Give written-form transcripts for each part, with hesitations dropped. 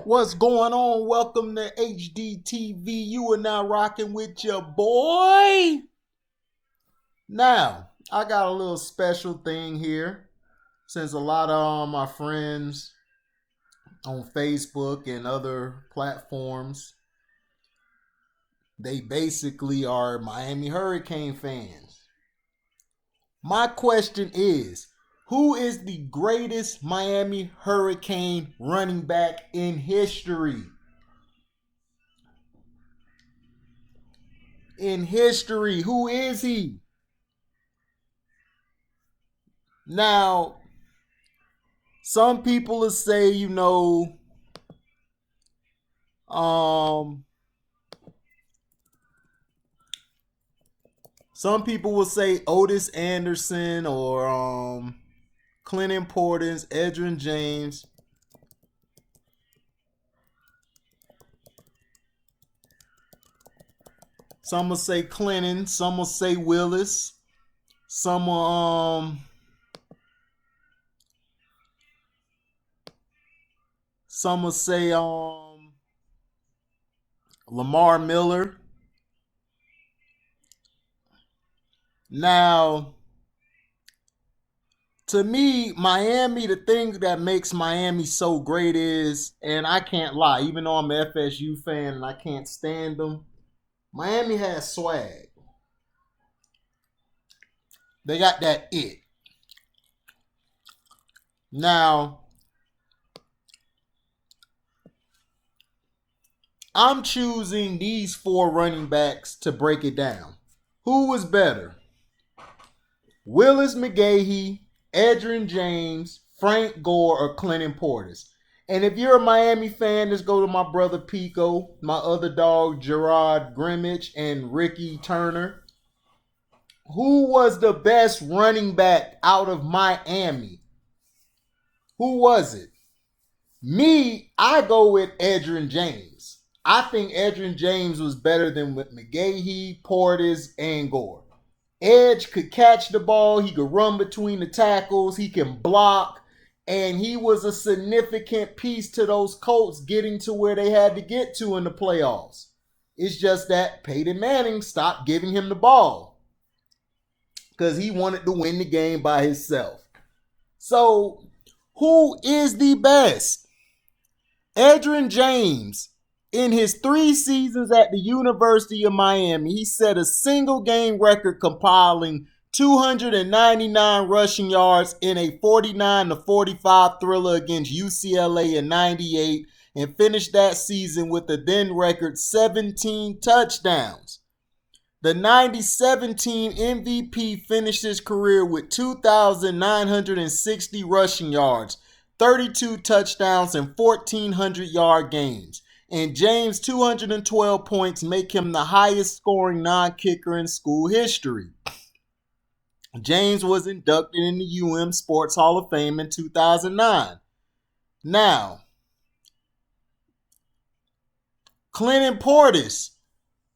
What's going on? Welcome to HDTV. You are now rocking with your boy. Now, I got a little special thing here. Since a lot of my friends on Facebook and other platforms, they basically are Miami Hurricane fans. My question is, who is the greatest Miami Hurricane running back in history? Who is he? Now, some people will say, um, some people will say Otis Anderson or Clinton Portis, Edgerrin James. Some will say Clinton. Some will say Willis. Some will say Lamar Miller. Now, to me, Miami, the thing that makes Miami so great is, and I can't lie, even though I'm an FSU fan and I can't stand them, Miami has swag. They got that it. Now, I'm choosing these four running backs to break it down. Who was better? Willis Mcgahee, Edgerrin James, Frank Gore, or Clinton Portis? And if you're a Miami fan, just go to my brother Pico, my other dog Gerard Grimmage, and Ricky Turner. Who was the best running back out of Miami? Who was it? Me, I go with Edgerrin James. I think Edgerrin James was better than with Mcgahee, Portis, and Gore. Edge could catch the ball. He could run between the tackles. He can block. And he was a significant piece to those Colts getting to where they had to get to in the playoffs. It's just that Peyton Manning stopped giving him the ball because he wanted to win the game by himself. So, who is the best? Edgerrin James, in his 3 seasons at the University of Miami, he set a single game record compiling 299 rushing yards in a 49-45 thriller against UCLA in 98 and finished that season with a then record 17 touchdowns. The 2017 MVP finished his career with 2,960 rushing yards, 32 touchdowns, and 1,400-yard games. And James' 212 points make him the highest scoring non-kicker in school history. James was inducted in the UM Sports Hall of Fame in 2009. Now, Clinton Portis,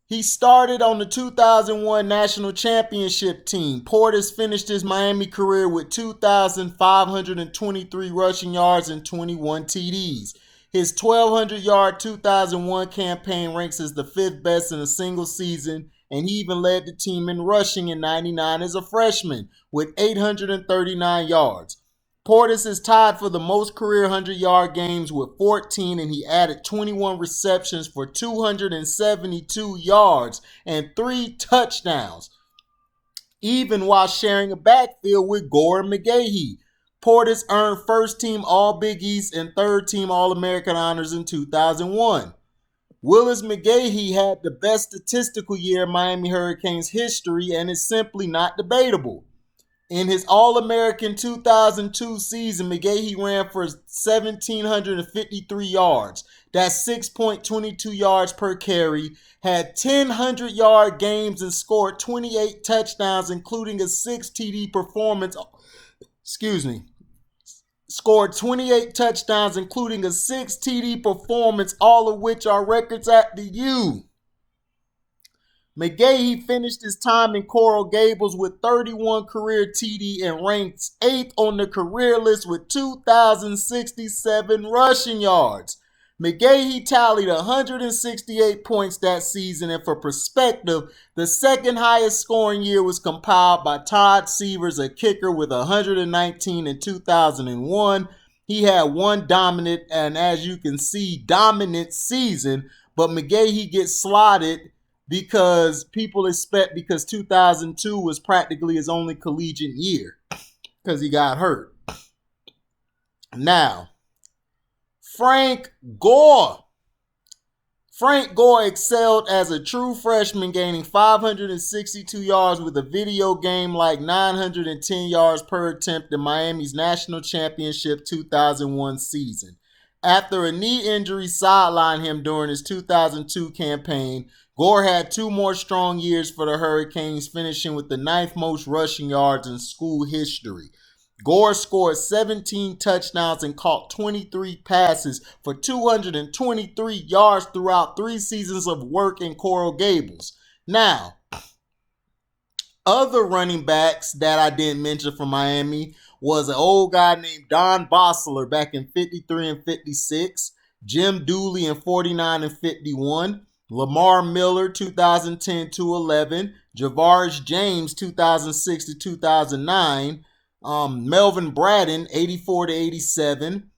he started on the 2001 National Championship team. Portis finished his Miami career with 2,523 rushing yards and 21 TDs. His 1,200-yard 2001 campaign ranks as the 5th best in a single season, and he even led the team in rushing in 99 as a freshman with 839 yards. Portis is tied for the most career 100-yard games with 14, and he added 21 receptions for 272 yards and 3 touchdowns, even while sharing a backfield with Gore and Mcgahee. Portis earned first-team All-Big East and third-team All-American honors in 2001. Willis Mcgahee had the best statistical year in Miami Hurricanes history and is simply not debatable. In his All-American 2002 season, Mcgahee ran for 1,753 yards. That's 6.22 yards per carry, had 10 100-yard games, and scored 28 touchdowns, including a 6 TD performance. Scored 28 touchdowns, including a 6 TD performance, all of which are records at the U. Mcgahee finished his time in Coral Gables with 31 career TD and ranks 8th on the career list with 2,067 rushing yards. McGahee tallied 168 points that season, and for perspective, the second highest scoring year was compiled by Todd Severs, a kicker, with 119 in 2001. He had one dominant, and as you can see, dominant season, but McGahee gets slotted because people expect, because 2002 was practically his only collegiate year because he got hurt. Now, Frank Gore. Frank Gore excelled as a true freshman, gaining 562 yards with a video game like 910 yards per attempt in Miami's national championship 2001 season. After a knee injury sidelined him during his 2002 campaign, Gore had two more strong years for the Hurricanes, finishing with the 9th most rushing yards in school history. Gore scored 17 touchdowns and caught 23 passes for 223 yards throughout 3 seasons of work in Coral Gables. Now, other running backs that I didn't mention from Miami was an old guy named Don Bossler back in 53 and 56, Jim Dooley in 49 and 51, Lamar Miller 2010 to 11, Javaris James 2006 to 2009, Melvin Braden 84 to 87,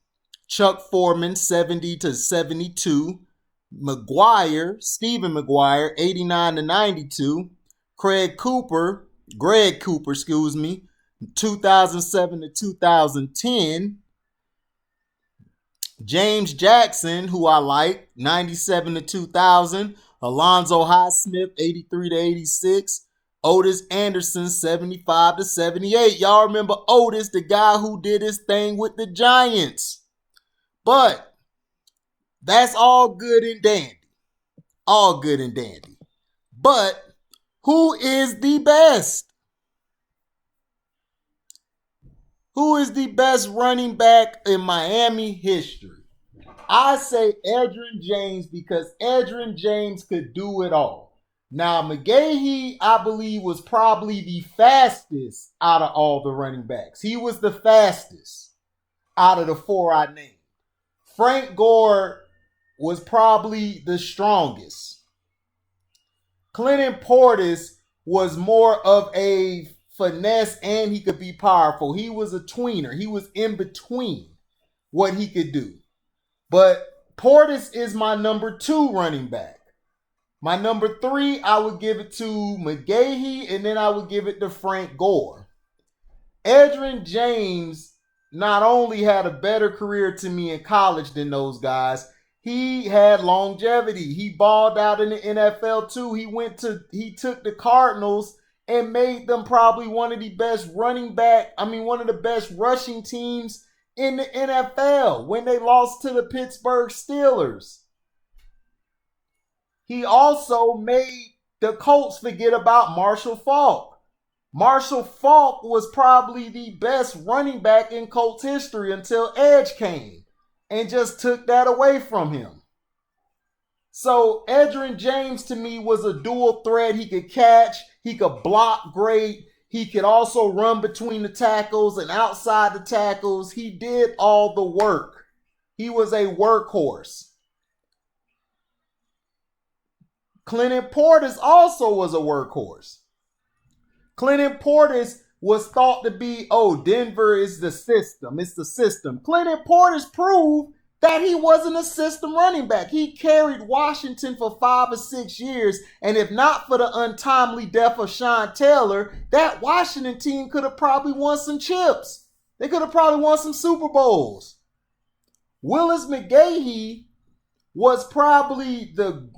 Chuck Foreman 70 to 72, Stephen McGuire 89 to 92, Greg Cooper, 2007 to 2010, James Jackson, who I like, 97 to 2000, Alonzo Highsmith 83 to 86, Otis Anderson, 75 to 78. Y'all remember Otis, the guy who did his thing with the Giants. But that's all good and dandy. All good and dandy. But who is the best? Who is the best running back in Miami history? I say Edgerrin James, because Edgerrin James could do it all. Now, McGahee, I believe, was probably the fastest out of all the running backs. He was the fastest out of the 4 I named. Frank Gore was probably the strongest. Clinton Portis was more of a finesse, and he could be powerful. He was a tweener. He was in between what he could do. But Portis is my number 2 running back. My number 3, I would give it to McGahee, and then I would give it to Frank Gore. Edgerrin James not only had a better career to me in college than those guys, he had longevity. He balled out in the NFL too. He took the Cardinals and made them probably one of the best rushing teams in the NFL when they lost to the Pittsburgh Steelers. He also made the Colts forget about Marshall Faulk. Marshall Faulk was probably the best running back in Colts history until Edge came and just took that away from him. So Edgerrin James to me was a dual threat. He could catch, he could block great, he could also run between the tackles and outside the tackles. He did all the work. He was a workhorse. Clinton Portis also was a workhorse. Clinton Portis was thought to be, Denver is the system. It's the system. Clinton Portis proved that he wasn't a system running back. He carried Washington for 5 or 6 years, and if not for the untimely death of Sean Taylor, that Washington team could have probably won some chips. They could have probably won some Super Bowls. Willis Mcgahee was probably the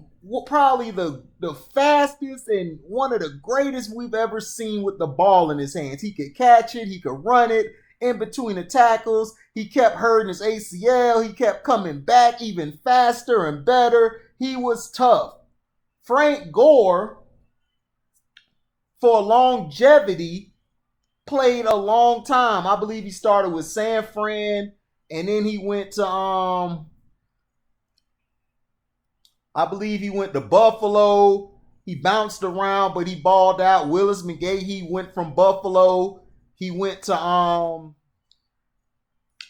fastest and one of the greatest we've ever seen with the ball in his hands. He could catch it, he could run it in between the tackles. He kept hurting his ACL. He kept coming back even faster and better. He was tough. Frank Gore, for longevity, played a long time. I believe he started with San Fran, and then he went to I believe he went to Buffalo. He bounced around, but he balled out. Willis Mcgahee went from Buffalo. He went to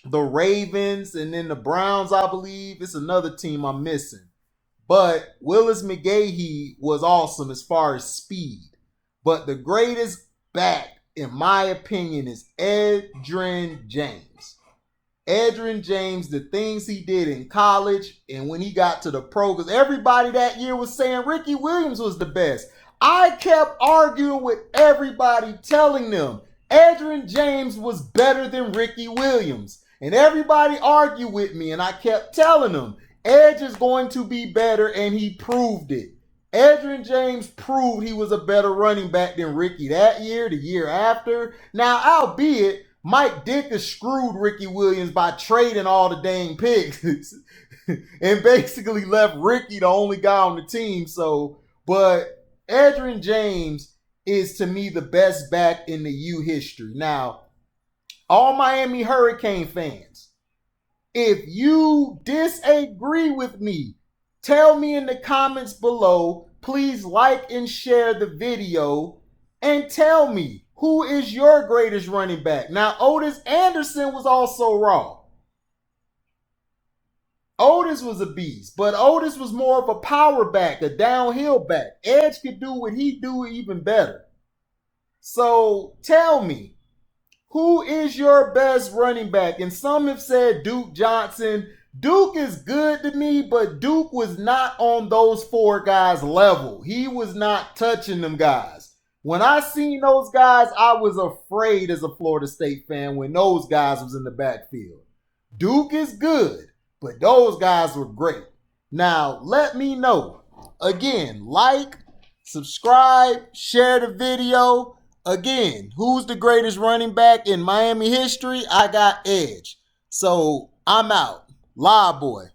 the Ravens, and then the Browns, I believe. It's another team I'm missing. But Willis Mcgahee was awesome as far as speed. But the greatest back, in my opinion, is Edgerrin James. Edgerrin James, the things he did in college and when he got to the pro, because everybody that year was saying Ricky Williams was the best. I kept arguing with everybody, telling them Edgerrin James was better than Ricky Williams. And everybody argued with me, and I kept telling them Edge is going to be better, and he proved it. Edgerrin James proved he was a better running back than Ricky that year, the year after. Now, albeit, Mike Ditka screwed Ricky Williams by trading all the dang picks and basically left Ricky the only guy on the team. But Edgerrin James is, to me, the best back in the U history. Now, all Miami Hurricane fans, if you disagree with me, tell me in the comments below. Please like and share the video and tell me, who is your greatest running back? Now, Otis Anderson was also raw. Otis was a beast, but Otis was more of a power back, a downhill back. Edge could do what he do even better. So tell me, who is your best running back? And some have said Duke Johnson. Duke is good to me, but Duke was not on those four guys' level. He was not touching them guys. When I seen those guys, I was afraid as a Florida State fan when those guys was in the backfield. Duke is good, but those guys were great. Now, let me know. Again, like, subscribe, share the video. Again, who's the greatest running back in Miami history? I got Edge. So, I'm out. Live boy.